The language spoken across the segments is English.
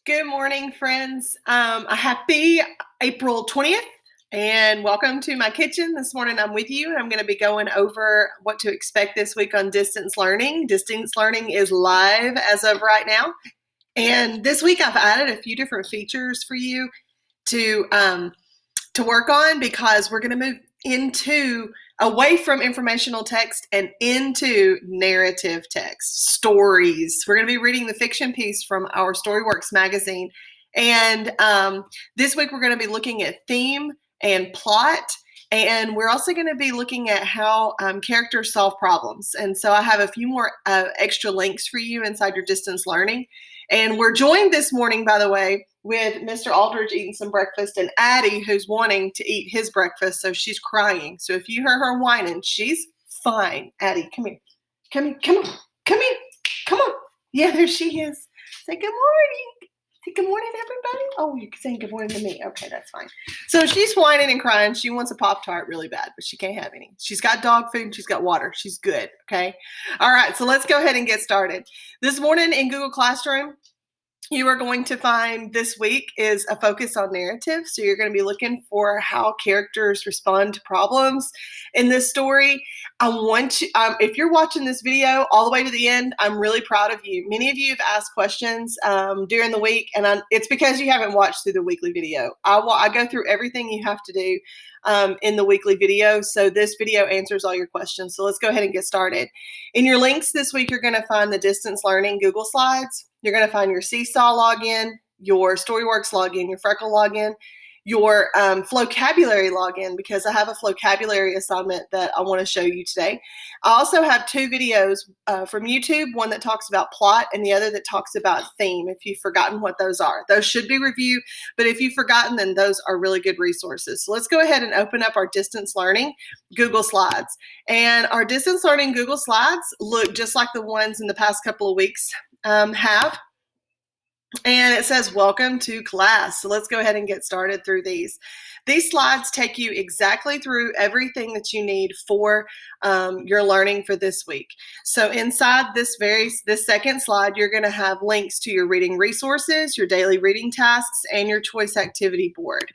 Good morning, friends. A happy April 20th, and welcome to my kitchen. This morning I'm with you, and I'm going to be going over what to expect this week on distance learning. Distance learning is live as of right now, and this week I've added a few different features for you to work on because we're going to move away from informational text and into narrative text, stories. We're going to be reading the fiction piece from our Storyworks magazine. And this week we're going to be looking at theme and plot. And we're also going to be looking at how characters solve problems. And so I have a few more extra links for you inside your distance learning. And we're joined this morning, by the way, with Mr. Aldridge eating some breakfast and Addie, who's wanting to eat his breakfast, so she's crying. So if you hear her whining, she's fine. Addie, come here. Come here. Come on. Come here. Come on. Yeah, there she is. Say good morning. Say good morning, everybody. Oh, you're saying good morning to me. Okay, that's fine. So she's whining and crying. She wants a Pop-Tart really bad, but she can't have any. She's got dog food and she's got water. She's good, okay? All right, so let's go ahead and get started. This morning in Google Classroom, you are going to find this week is a focus on narrative. So you're going to be looking for how characters respond to problems in this story. I want you, if you're watching this video all the way to the end, I'm really proud of you. Many of you have asked questions during the week, and it's because you haven't watched through the weekly video. I go through everything you have to do in the weekly video. So this video answers all your questions. So let's go ahead and get started. In your links this week, you're going to find the distance learning Google Slides. You're going to find your Seesaw login, your Storyworks login, your Freckle login, your Flocabulary login, because I have a Flocabulary assignment that I want to show you today. I also have two videos from YouTube, one that talks about plot and the other that talks about theme, if you've forgotten what those are. Those should be reviewed, but if you've forgotten, then those are really good resources. So let's go ahead and open up our distance learning Google Slides. And our distance learning Google Slides look just like the ones in the past couple of weeks have. And it says, welcome to class. So let's go ahead and get started through these. These slides take you exactly through everything that you need for your learning for this week. So inside this second slide, you're going to have links to your reading resources, your daily reading tasks, and your choice activity board.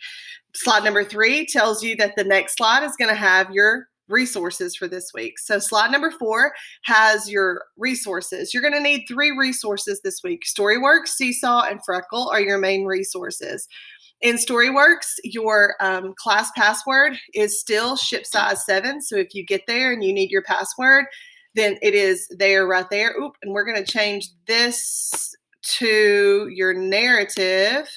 Slide number 3 tells you that the next slide is going to have your resources for this week. So slide number 4 has your resources. You're going to need 3 resources this week. Storyworks, Seesaw, and Freckle are your main resources. In Storyworks, your class password is still ship size 7. So if you get there and you need your password, then it is there right there. Oop, and we're going to change this to your narrative.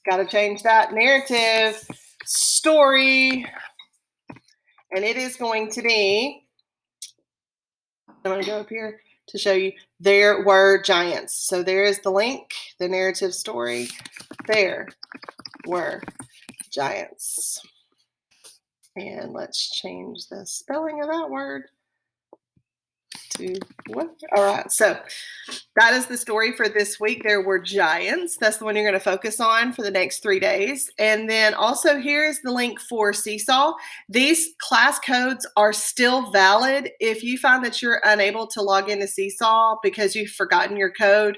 Got to change that narrative story, and it is going to be, I'm going to go up here to show you, there were giants. So there is the link, the narrative story, there were giants. And let's change the spelling of that word to what? All right, so that is the story for this week. There were giants. That's the one you're going to focus on for the next 3 days. And then also here is the link for Seesaw. These class codes are still valid. If you find that you're unable to log into Seesaw because you've forgotten your code,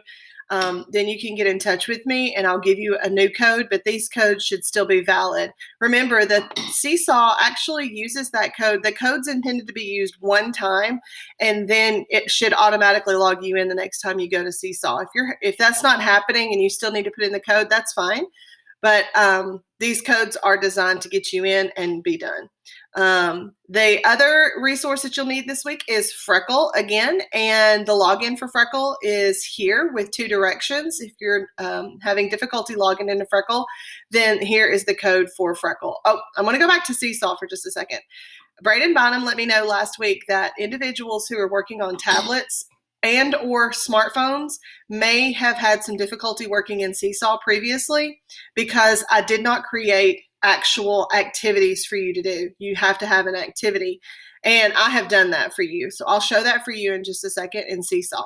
then you can get in touch with me and I'll give you a new code, but these codes should still be valid. Remember that Seesaw actually uses that code. The code's intended to be used one time, and then it should automatically log you in the next time you go to Seesaw. If that's not happening and you still need to put in the code, that's fine. But these codes are designed to get you in and be done. The other resource that you'll need this week is Freckle again, and the login for Freckle is here with 2 directions. If you're having difficulty logging into Freckle, then here is the code for Freckle. Oh, I'm going to go back to Seesaw for just a second. Braden Bynum let me know last week that individuals who are working on tablets and or smartphones may have had some difficulty working in Seesaw previously because I did not create actual activities for you to do. You have to have an activity, and I have done that for you. So I'll show that for you in just a second in Seesaw.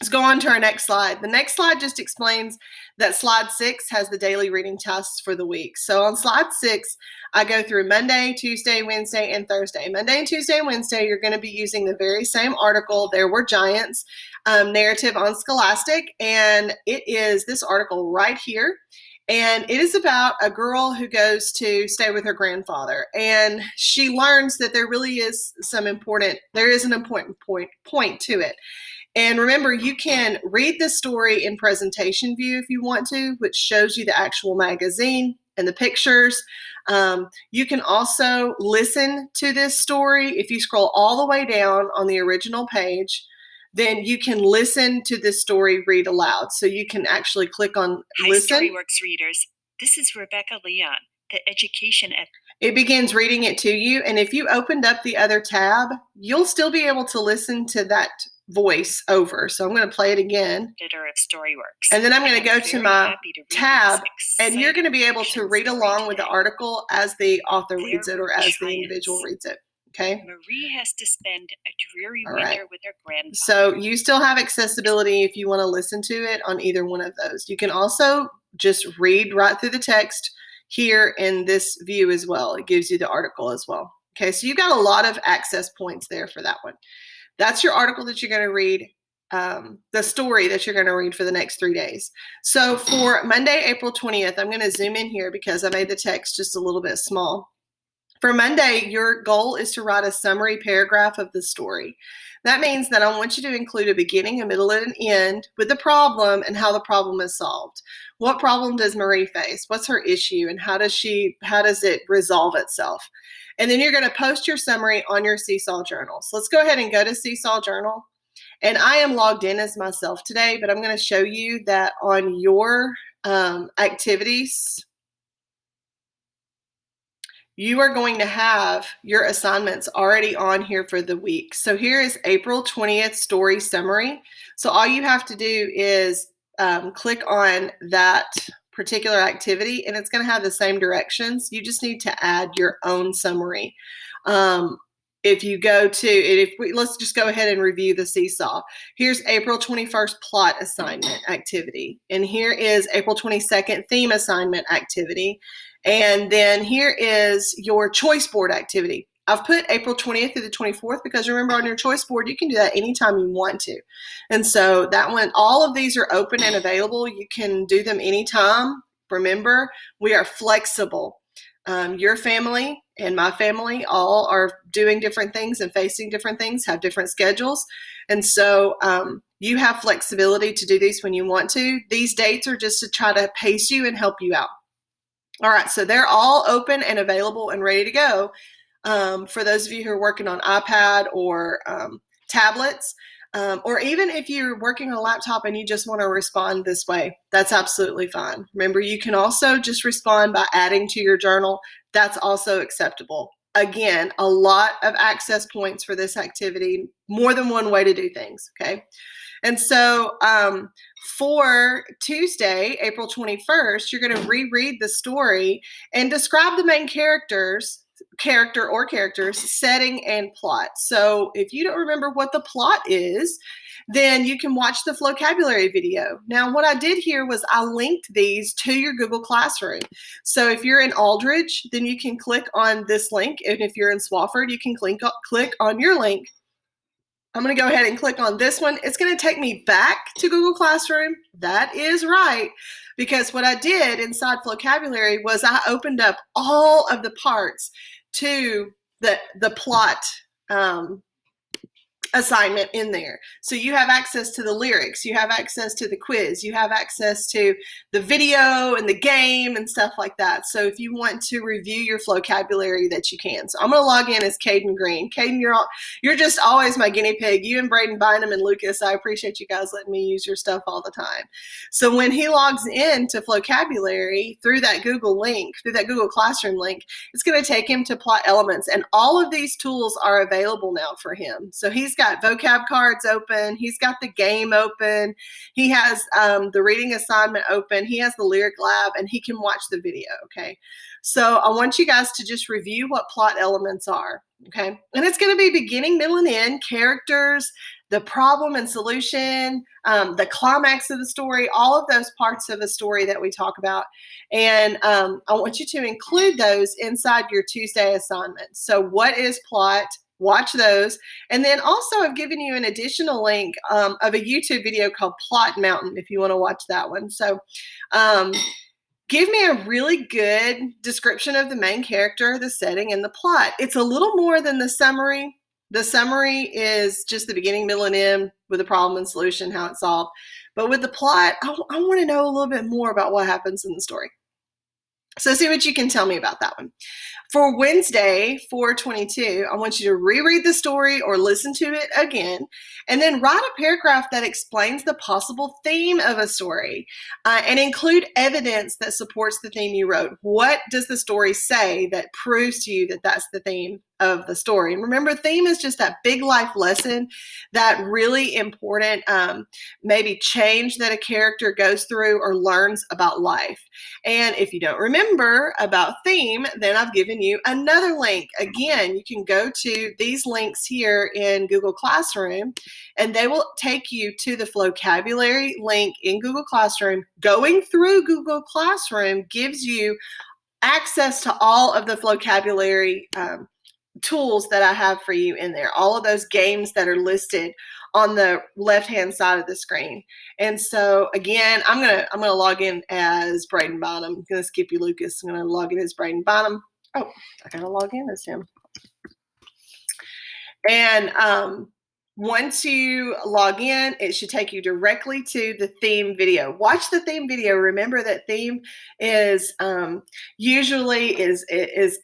Let's go on to our next slide. The next slide just explains that slide 6 has the daily reading tasks for the week. So on slide 6, I go through Monday, Tuesday, Wednesday, and Thursday. Monday and Tuesday and Wednesday, you're going to be using the very same article, There Were Giants, narrative on Scholastic. And it is this article right here. And it is about a girl who goes to stay with her grandfather. And she learns that there really is an important point to it. And remember, you can read the story in presentation view if you want to, which shows you the actual magazine and the pictures. You can also listen to this story. If you scroll all the way down on the original page, then you can listen to this story read aloud. So you can actually click on listen. Hi, Storyworks readers. This is Rebecca Leon, the education It begins reading it to you. And if you opened up the other tab, you'll still be able to listen to that voice over. So I'm going to play it again. editor of Storyworks. And then I'm going to go very to my happy to read tab, this and you're going to be able to exciting read story along with the today. article as the author There reads it or were as the giants. individual reads it. Okay. Marie has to spend a dreary All winter right. with her grandfather. So you still have accessibility if you want to listen to it on either one of those. You can also just read right through the text here in this view as well. It gives you the article as well. Okay, so you've got a lot of access points there for that one. That's your article that you're going to read, the story that you're going to read for the next 3 days. So for Monday, April 20th, I'm going to zoom in here because I made the text just a little bit small. For Monday, your goal is to write a summary paragraph of the story. That means that I want you to include a beginning, a middle, and an end with the problem and how the problem is solved. What problem does Marie face? What's her issue, and how does it resolve itself? And then you're going to post your summary on your Seesaw Journal. So let's go ahead and go to Seesaw Journal. And I am logged in as myself today, but I'm going to show you that on your activities, you are going to have your assignments already on here for the week. So here is April 20th story summary. So all you have to do is click on that particular activity, and it's going to have the same directions. You just need to add your own summary. If you go to, let's just go ahead and review the Seesaw. Here's April 21st plot assignment activity. And here is April 22nd theme assignment activity. And then here is your choice board activity. I've put April 20th through the 24th because remember on your choice board, you can do that anytime you want to. And so that one, all of these are open and available. You can do them anytime. Remember, we are flexible. Your family and my family all are doing different things and facing different things, have different schedules. And so you have flexibility to do these when you want to. These dates are just to try to pace you and help you out. All right, so they're all open and available and ready to go for those of you who are working on iPad or tablets, or even if you're working on a laptop and you just want to respond this way, that's absolutely fine. Remember, you can also just respond by adding to your journal. That's also acceptable. Again, a lot of access points for this activity, more than one way to do things, okay? And so for Tuesday, April 21st, you're going to reread the story and describe the main character or characters, setting, and plot. So if you don't remember what the plot is, then you can watch the vocabulary video. Now, what I did here was I linked these to your Google Classroom. So if you're in Aldridge, then you can click on this link. And if you're in Swofford, you can click on your link. I'm going to go ahead and click on this one. It's going to take me back to Google Classroom. That is right, because what I did inside vocabulary was I opened up all of the parts to the plot assignment in there. So you have access to the lyrics, you have access to the quiz, you have access to the video and the game and stuff like that. So if you want to review your vocabulary, that you can. So I'm going to log in as Caden Green. Caden, you're just always my guinea pig. You and Braden Bynum and Lucas, I appreciate you guys letting me use your stuff all the time. So when he logs in to vocabulary through that Google link, through that Google Classroom link, it's going to take him to Plot Elements, and all of these tools are available now for him. So he's got got vocab cards open. He's got the game open. He has the reading assignment open. He has the lyric lab, and he can watch the video, okay? So I want you guys to just review what plot elements are, okay? And it's going to be beginning, middle, and end, characters, the problem and solution, the climax of the story, all of those parts of the story that we talk about. And I want you to include those inside your Tuesday assignment. So what is plot? Watch those. And then also I've given you an additional link of a YouTube video called Plot Mountain if you want to watch that one. So give me a really good description of the main character, the setting, and the plot. It's a little more than the summary. The summary is just the beginning, middle, and end with the problem and solution, how it's solved. But with the plot, I want to know a little bit more about what happens in the story. So see what you can tell me about that one. For Wednesday, 4/22, I want you to reread the story or listen to it again, and then write a paragraph that explains the possible theme of a story and include evidence that supports the theme you wrote. What does the story say that proves to you that that's the theme of the story? And remember, theme is just that big life lesson, that really important maybe change that a character goes through or learns about life. And if you don't remember about theme, then I've given you another link. Again, you can go to these links here in Google Classroom, and they will take you to the vocabulary link in Google Classroom. Going through Google Classroom gives you access to all of the vocabulary tools that I have for you in there, all of those games that are listed on the left-hand side of the screen. And so again, I'm gonna log in as Braden Bonham. I'm gonna skip you, Lucas. I'm gonna log in as Braden Bonham. Oh, I gotta log in as him. And once you log in, it should take you directly to the theme video. Watch the theme video. Remember that theme is usually is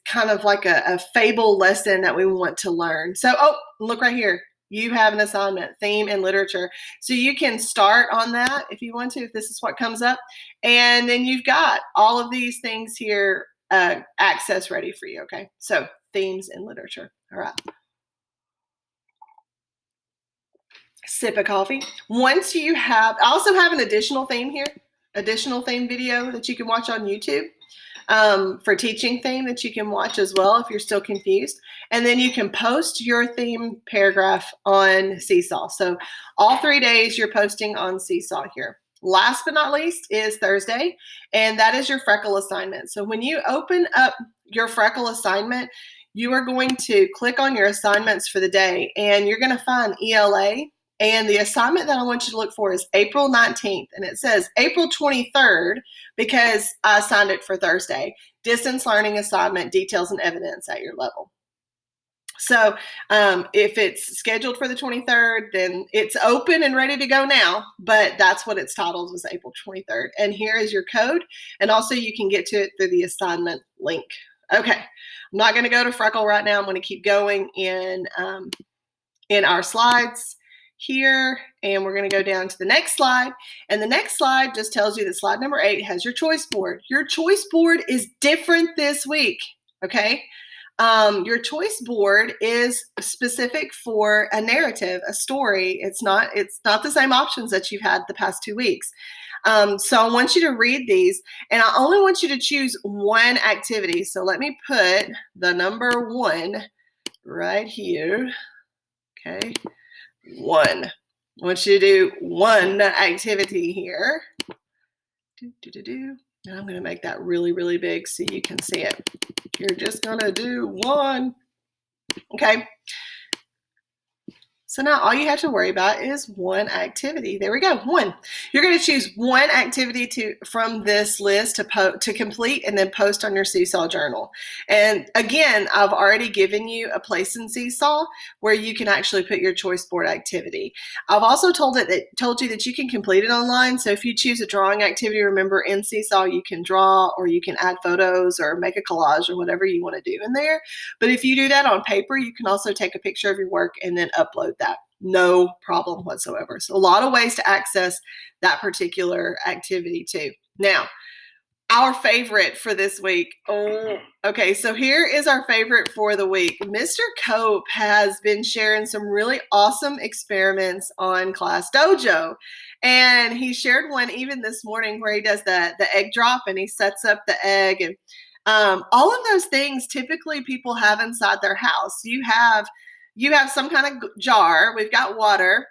kind of like a fable lesson that we want to learn. So, oh, look right here. You have an assignment, theme and literature. So you can start on that if you want to, if this is what comes up. And then you've got all of these things here, access ready for you, okay? So themes and literature, all right. Sip of coffee. Once you have, I also have an additional theme here, additional theme video that you can watch on YouTube for teaching theme that you can watch as well if you're still confused. And then you can post your theme paragraph on Seesaw. So all 3 days you're posting on Seesaw here. Last but not least is Thursday, and that is your Freckle assignment. So when you open up your Freckle assignment, you are going to click on your assignments for the day, and you're going to find ELA. And the assignment that I want you to look for is April 19th. And it says April 23rd because I assigned it for Thursday. Distance learning assignment, details and evidence at your level. So if it's scheduled for the 23rd, then it's open and ready to go now. But that's what it's titled, was April 23rd. And here is your code. And also you can get to it through the assignment link. Okay, I'm not going to go to Freckle right now. I'm going to keep going in our slides here, and we're going to go down to the next slide. And the next slide just tells you that slide number 8 has your choice board. Your choice board is different this week, okay? Your choice board is specific for a narrative, a story. It's not the same options that you've had the past 2 weeks. So I want you to read these, and I only want you to choose one activity. So let me put the number 1 right here, okay? 1. I want you to do one activity here. And I'm going to make that really, really big so you can see it. You're just going to do 1. Okay. So now all you have to worry about is one activity. There we go, 1. You're going to choose one activity from this list to complete and then post on your Seesaw journal. And again, I've already given you a place in Seesaw where you can actually put your choice board activity. I've also told you that you can complete it online. So if you choose a drawing activity, remember in Seesaw you can draw or you can add photos or make a collage or whatever you want to do in there. But if you do that on paper, you can also take a picture of your work and then upload that. No problem whatsoever. So a lot of ways to access that particular activity too. Now, our favorite for this week. Oh, okay. So here is our favorite for the week. Mr. Cope has been sharing some really awesome experiments on Class Dojo. And he shared one even this morning where he does the egg drop and he sets up the egg. And all of those things typically people have inside their house. You have some kind of jar. We've got water.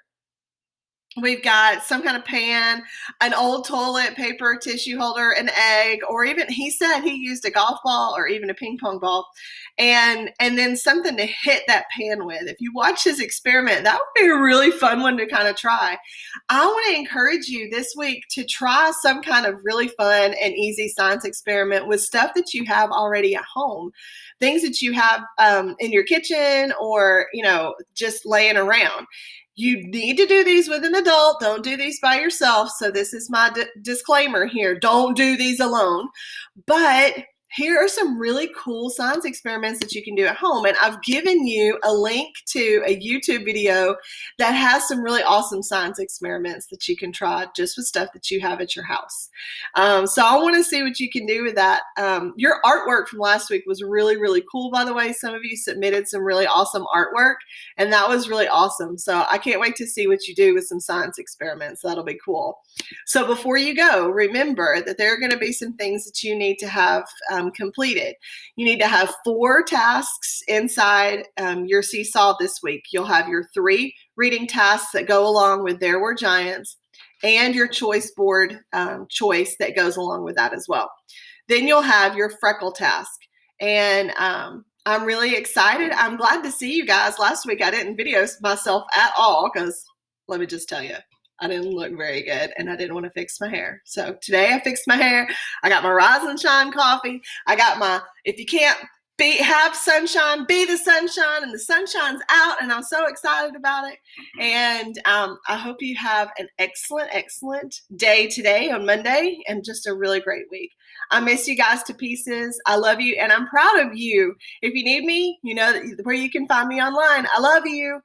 We've got some kind of pan, an old toilet paper tissue holder, an egg, or even he said he used a golf ball or even a ping pong ball, and then something to hit that pan with. If you watch his experiment, that would be a really fun one to kind of try. I want to encourage you this week to try some kind of really fun and easy science experiment with stuff that you have already at home, things that you have in your kitchen or just laying around. You need to do these with an adult. Don't do these by yourself. So this is my disclaimer here. Don't do these alone. But here are some really cool science experiments that you can do at home. And I've given you a link to a YouTube video that has some really awesome science experiments that you can try just with stuff that you have at your house. So I want to see what you can do with that. Your artwork from last week was really, really cool, by the way. Some of you submitted some really awesome artwork, and that was really awesome. So I can't wait to see what you do with some science experiments. That'll be cool. So before you go, remember that there are going to be some things that you need to have completed. You need to have 4 tasks inside your Seesaw this week. You'll have your 3 reading tasks that go along with There Were Giants and your choice board choice that goes along with that as well. Then you'll have your freckle task. And I'm really excited. I'm glad to see you guys. Last week I didn't video myself at all because let me just tell you, I didn't look very good and I didn't want to fix my hair. So today I fixed my hair. I got my Rise and Shine coffee. I got my, if you can't have sunshine, be the sunshine, and the sunshine's out and I'm so excited about it. And I hope you have an excellent day today on Monday and just a really great week. I miss you guys to pieces. I love you and I'm proud of you. If you need me, you know where you can find me online. I love you.